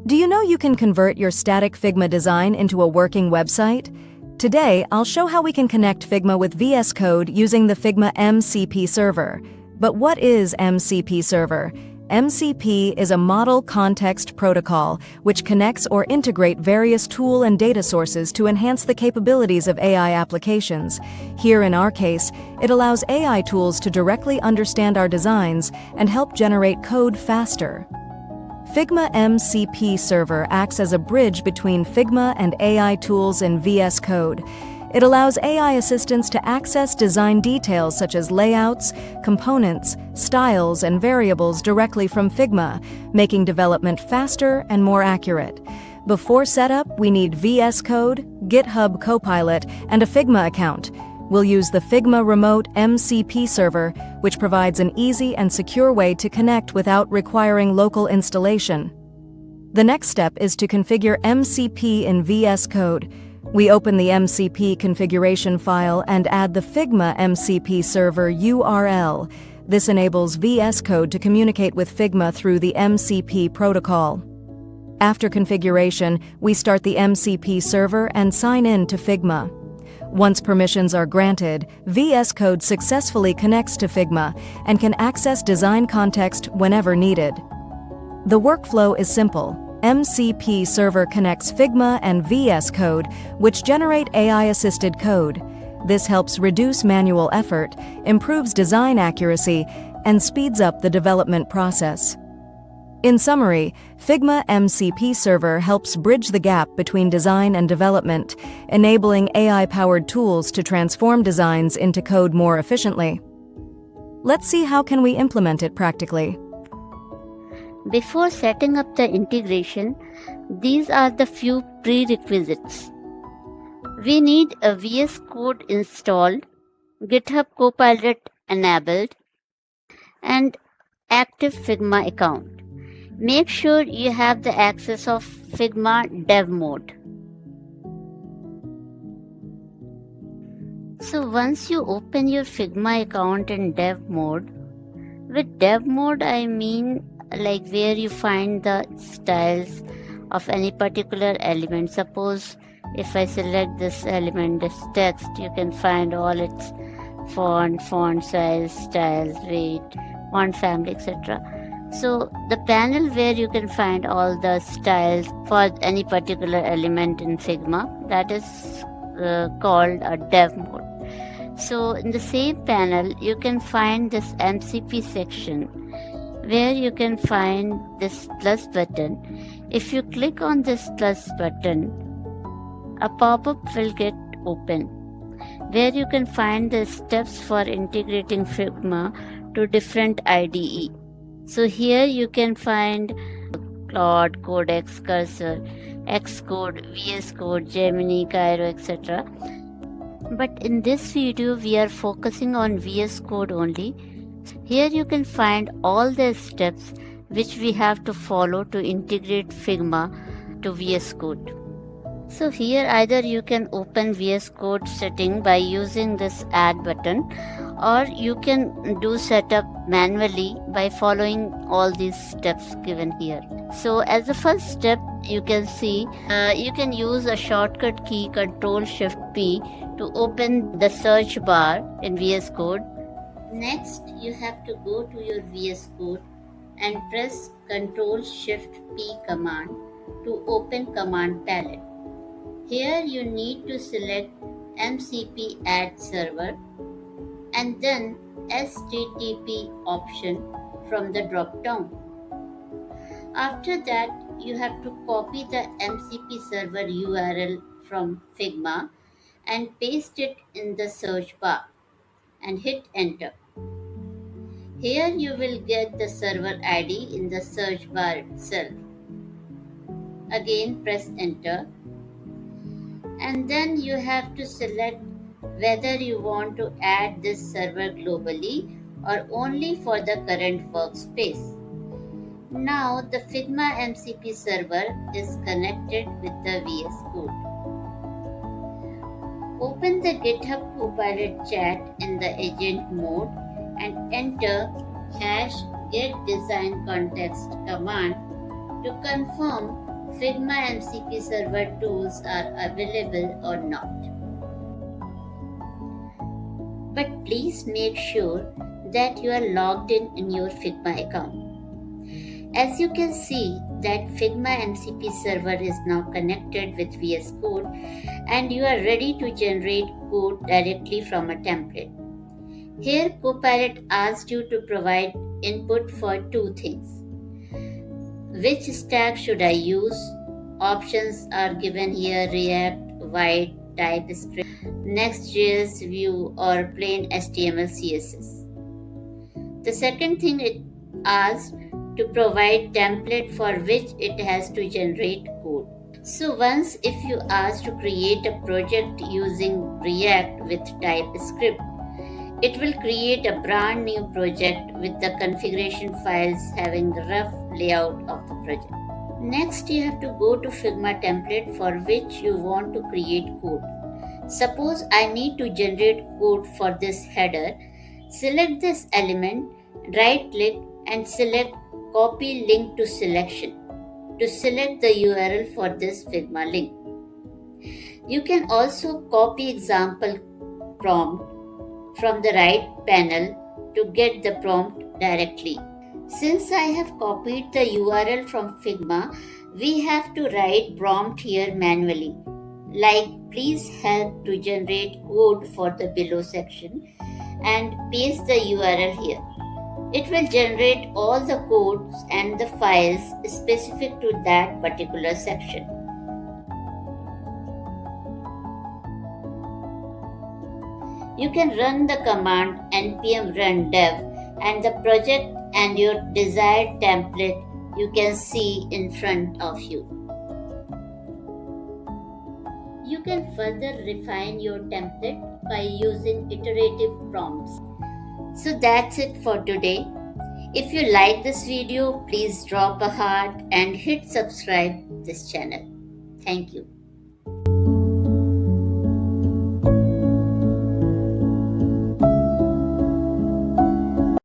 Do you know you can convert your static Figma design into a working website? Today, I'll show how we can connect Figma with VS Code using the Figma MCP Server. But what is MCP Server? MCP is a Model Context Protocol which connects or integrates various tool and data sources to enhance the capabilities of AI applications. Here in our case, it allows AI tools to directly understand our designs and help generate code faster. Figma MCP Server acts as a bridge between Figma and AI tools in VS Code. It allows AI assistants to access design details such as layouts, components, styles, and variables directly from Figma, making development faster and more accurate. Before setup, we need VS Code, GitHub Copilot, and a Figma account. We'll use the Figma Remote MCP Server, which provides an easy and secure way to connect without requiring local installation. The next step is to configure MCP in VS Code. We open the MCP configuration file and add the Figma MCP Server URL. This enables VS Code to communicate with Figma through the MCP protocol. After configuration, we start the MCP server and sign in to Figma. Once permissions are granted, VS Code successfully connects to Figma and can access design context whenever needed. The workflow is simple. MCP Server connects Figma and VS Code, which generate AI-assisted code. This helps reduce manual effort, improves design accuracy, and speeds up the development process. In summary, Figma MCP Server helps bridge the gap between design and development, enabling AI-powered tools to transform designs into code more efficiently. Let's see how can we implement it practically. Before setting up the integration, these are the few prerequisites. We need a VS Code installed, GitHub Copilot enabled, and active Figma account. Make sure you have the access of Figma Dev mode. So once you open your Figma account in Dev mode, with Dev mode I mean like where you find the styles of any particular element. Suppose if I select this element, this text, you can find all its font size, styles, weight, font family, etc. So the panel where you can find all the styles for any particular element in Figma, that is called a dev mode. So in the same panel, you can find this MCP section where you can find this plus button. If you click on this plus button, a pop-up will get open where you can find the steps for integrating Figma to different IDE. So here you can find Claude, Codex, Cursor, Xcode, VS Code, Gemini, Cairo, etc. But in this video, we are focusing on VS Code only. Here you can find all the steps which we have to follow to integrate Figma to VS Code. So here either you can open VS Code setting by using this add button, or you can do setup manually by following all these steps given here. So as the first step, you can see you can use a shortcut key Ctrl+Shift+P to open the search bar in VS Code. Next, you have to go to your VS Code and press Ctrl+Shift+P command to open command palette. Here you need to select MCP add server and then HTTP option from the drop down. After that, you have to copy the MCP server URL from Figma and paste it in the search bar and hit enter. Here you will get the server ID in the search bar itself. Again press enter, and then you have to select whether you want to add this server globally or only for the current workspace. Now the Figma MCP server is connected with the VS Code. Open the GitHub Copilot chat in the agent mode and enter #getDesignContext command to confirm Figma MCP Server tools are available or not. But please make sure that you are logged in your Figma account. As you can see that Figma MCP Server is now connected with VS Code and you are ready to generate code directly from a template. Here Copilot asks you to provide input for two things. Which stack should I use? Options are given here: React, White, TypeScript, Next.js, Vue, or plain HTML, CSS. The second thing it asks to provide template for which it has to generate code. So once if you ask to create a project using React with TypeScript, it will create a brand new project with the configuration files having the rough layout of the project. Next, you have to go to Figma template for which you want to create code. Suppose I need to generate code for this header. Select this element, right click and select copy link to selection to select the URL for this Figma link. You can also copy example prompt from the right panel to get the prompt directly. Since I have copied the URL from Figma, we have to write prompt here manually, like please help to generate code for the below section, and paste the URL here. It will generate all the codes and the files specific to that particular section. You can run the command npm run dev and the project and your desired template you can see in front of you. You can further refine your template by using iterative prompts. So that's it for today. If you like this video, please drop a heart and hit subscribe this channel. Thank you.